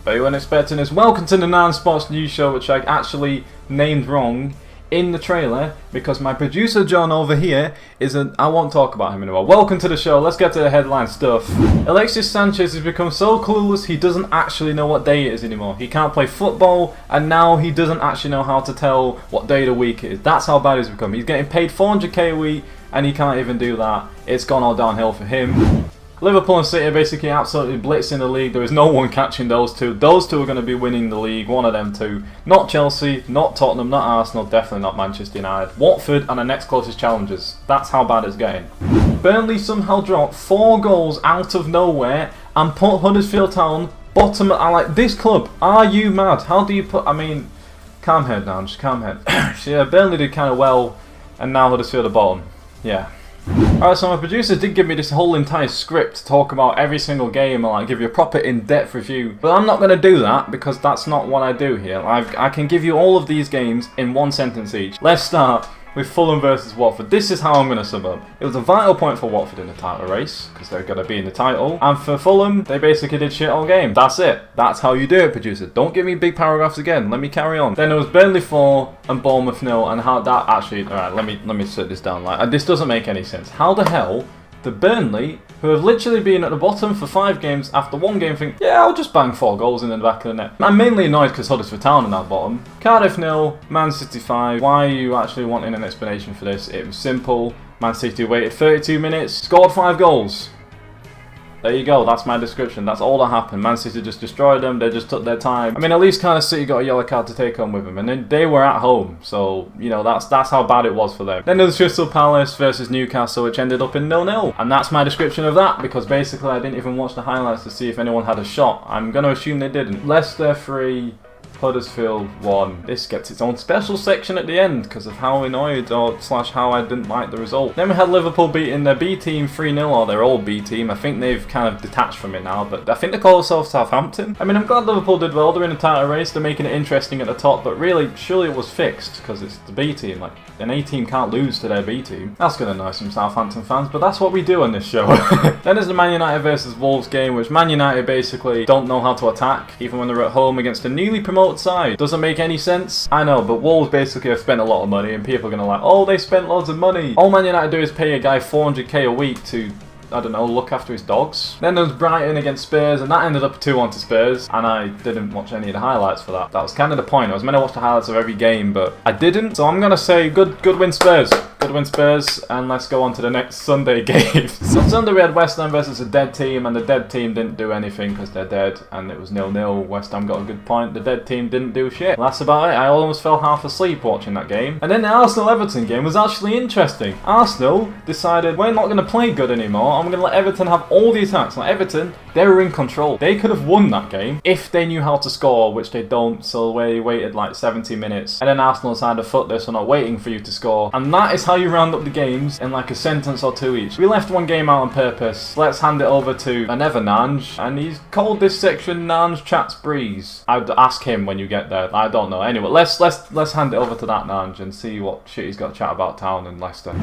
But you weren't expecting this. Welcome to the Nange Sports News Show, which I actually named wrong in the trailer because my producer John over here I won't talk about him anymore. Welcome to the show. Let's get to the headline stuff. Alexis Sanchez has become so clueless he doesn't actually know what day it is anymore. He can't play football and now he doesn't actually know how to tell what day of the week it is. That's how bad he's become. He's getting paid 400k a week and he can't even do that. It's gone all downhill for him. Liverpool and City are basically absolutely blitzing the league. There is no one catching those two. Those two are going to be winning the league, one of them two. Not Chelsea, not Tottenham, not Arsenal, definitely not Manchester United. Watford are the next closest challengers. That's how bad it's getting. Burnley somehow dropped 4 goals out of nowhere and put Huddersfield Town bottom. I like this club. Are you mad? How do you put... I mean, calm head now, just calm head. Yeah, Burnley did kind of well and now Huddersfield are bottom. Yeah. Alright, so my producer did give me this whole entire script to talk about every single game and like give you a proper in-depth review. But I'm not going to do that because that's not what I do here. I can give you all of these games in one sentence each. Let's start with Fulham versus Watford. This is how I'm going to sum up. It was a vital point for Watford in the title race because they're going to be in the title. And for Fulham, they basically did shit all game. That's it. That's how you do it, producer. Don't give me big paragraphs again. Let me carry on. Then it was Burnley 4 and Bournemouth 0. And how that actually... Alright, let me sit this down. Like, this doesn't make any sense. How the hell... The Burnley, who have literally been at the bottom for 5 games, after 1 game think, yeah, I'll just bang 4 goals in the back of the net. I'm mainly annoyed because Huddersfield Town are now bottom. Cardiff 0, Man City 5. Why are you actually wanting an explanation for this? It was simple. Man City waited 32 minutes, scored 5 goals. There you go, that's my description. That's all that happened. Man City just destroyed them, they just took their time. I mean, at least kind of City got a yellow card to take on with them, and then they were at home, so, you know, that's how bad it was for them. Then there was Crystal Palace versus Newcastle, which ended up in 0-0. And that's my description of that, because basically I didn't even watch the highlights to see if anyone had a shot. I'm going to assume they didn't. Leicester 3... Huddersfield 1. This gets its own special section at the end because of how annoyed or / how I didn't like the result. Then we had Liverpool beating their B team 3-0, or their old B team. I think they've kind of detached from it now, but I think they call themselves Southampton. I mean, I'm glad Liverpool did well. They're in the title race. They're making it interesting at the top, but really, surely it was fixed because it's the B team. Like, an A team can't lose to their B team. That's going to annoy some Southampton fans, but that's what we do on this show. Then there's the Man United versus Wolves game, which Man United basically don't know how to attack, even when they're at home against a newly promoted side. Doesn't make any sense. I know, but Wolves basically have spent a lot of money and people are going to like, oh, they spent loads of money. All Man United do is pay a guy 400k a week to, I don't know, look after his dogs. Then there was Brighton against Spurs, and that ended up 2-1 to Spurs, and I didn't watch any of the highlights for that. That was kind of the point. I was meant to watch the highlights of every game, but I didn't. So I'm going to say good win Spurs. Good win Spurs, and let's go on to the next Sunday games. On Sunday we had West Ham versus a dead team, and the dead team didn't do anything because they're dead, and it was 0-0. West Ham got a good point. The dead team didn't do shit. That's about it. I almost fell half asleep watching that game. And then the Arsenal-Everton game was actually interesting. Arsenal decided, we're not going to play good anymore. I'm going to let Everton have all the attacks. Like, Everton, they were in control. They could have won that game if they knew how to score, which they don't, so they waited like 70 minutes. And then Arsenal decided to foot this, so not waiting for you to score. And that is how you round up the games in like a sentence or 2 each. We left 1 game out on purpose. Let's hand it over to another Nange, and he's called this section Nange Chats Breeze. I'd ask him when you get there. I don't know. Anyway, let's hand it over to that Nange and see what shit he's got to chat about Town and Leicester.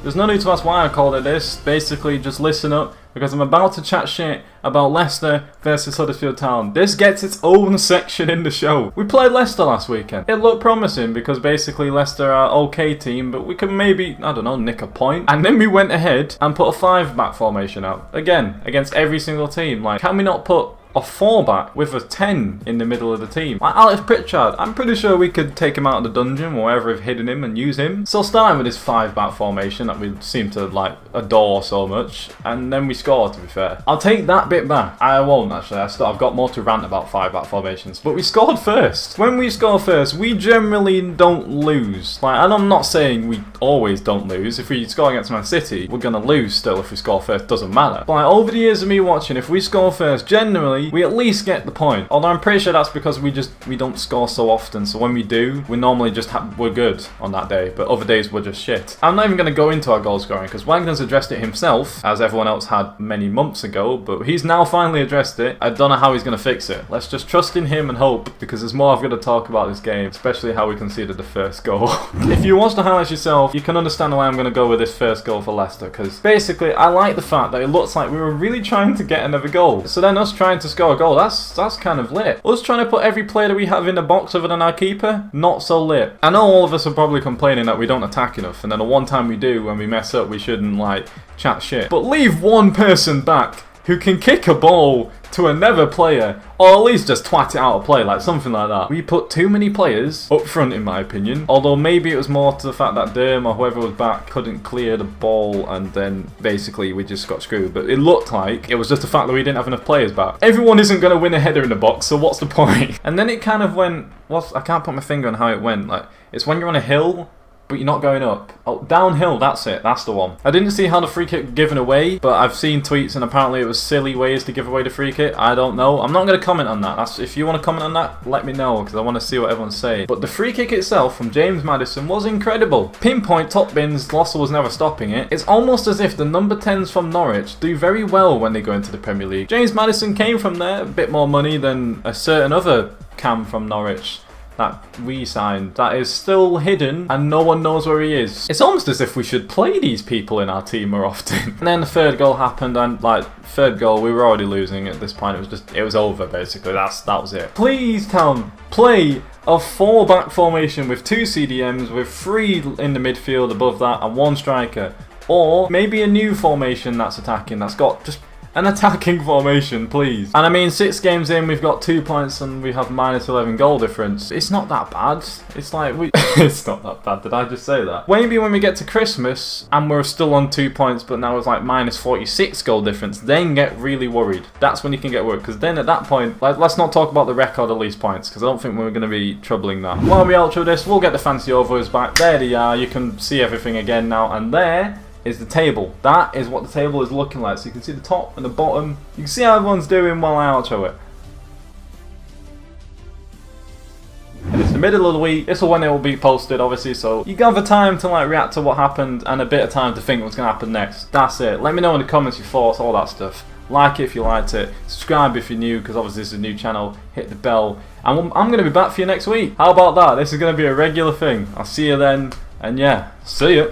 There's no need to ask why I called it this. Basically, just listen up, because I'm about to chat shit about Leicester versus Huddersfield Town. This gets its own section in the show. We played Leicester last weekend. It looked promising because basically Leicester are an okay team, but we could maybe, I don't know, nick a point. And then we went ahead and put a 5-back formation out. Again, against every single team. Like, can we not put a 4-back with a 10 in the middle of the team? Like Alex Pritchard, I'm pretty sure we could take him out of the dungeon or wherever we've hidden him and use him. So starting with this 5-back formation that we seem to like adore so much, and then we scored, to be fair. I'll take that bit back. I won't actually, I've got more to rant about 5-back formations, but we scored first. When we score first, we generally don't lose. Like, and I'm not saying we always don't lose. If we score against Man City, we're gonna lose still if we score first, doesn't matter. But like, over the years of me watching, if we score first, generally we at least get the point. Although I'm pretty sure that's because we don't score so often, so when we do, we normally just we're good on that day, but other days we're just shit. I'm not even going to go into our goal scoring because Wagner's addressed it himself, as everyone else had many months ago, but he's now finally addressed it. I don't know how he's going to fix it. Let's just trust in him and hope, because there's more I've got to talk about this game, especially how we conceded the first goal. If you watch the highlights yourself, you can understand why I'm going to go with this first goal for Leicester, because basically I like the fact that it looks like we were really trying to get another goal. So then us trying to score a goal. That's kind of lit. Us trying to put every player that we have in the box other than our keeper, not so lit. I know all of us are probably complaining that we don't attack enough, and then the one time we do, when we mess up, we shouldn't like chat shit. But leave one person back who can kick a ball to another player, or at least just twat it out of play, like something like that. We put too many players up front, in my opinion. Although maybe it was more to the fact that Derm or whoever was back couldn't clear the ball, and then basically we just got screwed. But it looked like it was just the fact that we didn't have enough players back. Everyone isn't going to win a header in the box, so what's the point? And then it kind of went, I can't put my finger on how it went. Like, it's when you're on a hill, but you're not going up. Oh, downhill, that's it. That's the one. I didn't see how the free kick given away, but I've seen tweets and apparently it was silly ways to give away the free kick. I don't know. I'm not going to comment on that. If you want to comment on that, let me know, because I want to see what everyone's saying. But the free kick itself from James Maddison was incredible. Pinpoint top bins, Lossell was never stopping it. It's almost as if the number 10s from Norwich do very well when they go into the Premier League. James Maddison came from there, a bit more money than a certain other cam from Norwich that we signed that is still hidden and no one knows where he is. It's almost as if we should play these people in our team more often. And then the third goal happened, and like third goal we were already losing at this point. It was over basically. That was it. Please, Town, play a 4-back formation with 2 CDMs with 3 in the midfield above that and 1 striker, or maybe a new formation that's attacking, that's got just an attacking formation, please. And I mean, 6 games in, we've got 2 points and we have minus 11 goal difference. It's not that bad. It's like, it's not that bad, did I just say that? Maybe when we get to Christmas and we're still on 2 points, but now it's like minus 46 goal difference, then get really worried. That's when you can get worried, because then at that point, like, let's not talk about the record of least points, because I don't think we're going to be troubling that. While we outro this, we'll get the fancy overviews back. There they are. You can see everything again now, and there is the table. That is what the table is looking like. So you can see the top and the bottom. You can see how everyone's doing while I outro it. And it's the middle of the week. This is when it will be posted, obviously, so you got the time to like react to what happened and a bit of time to think what's going to happen next. That's it. Let me know in the comments your thoughts, all that stuff. Like it if you liked it. Subscribe if you're new, because obviously this is a new channel. Hit the bell. And I'm going to be back for you next week. How about that? This is going to be a regular thing. I'll see you then. And yeah, see ya.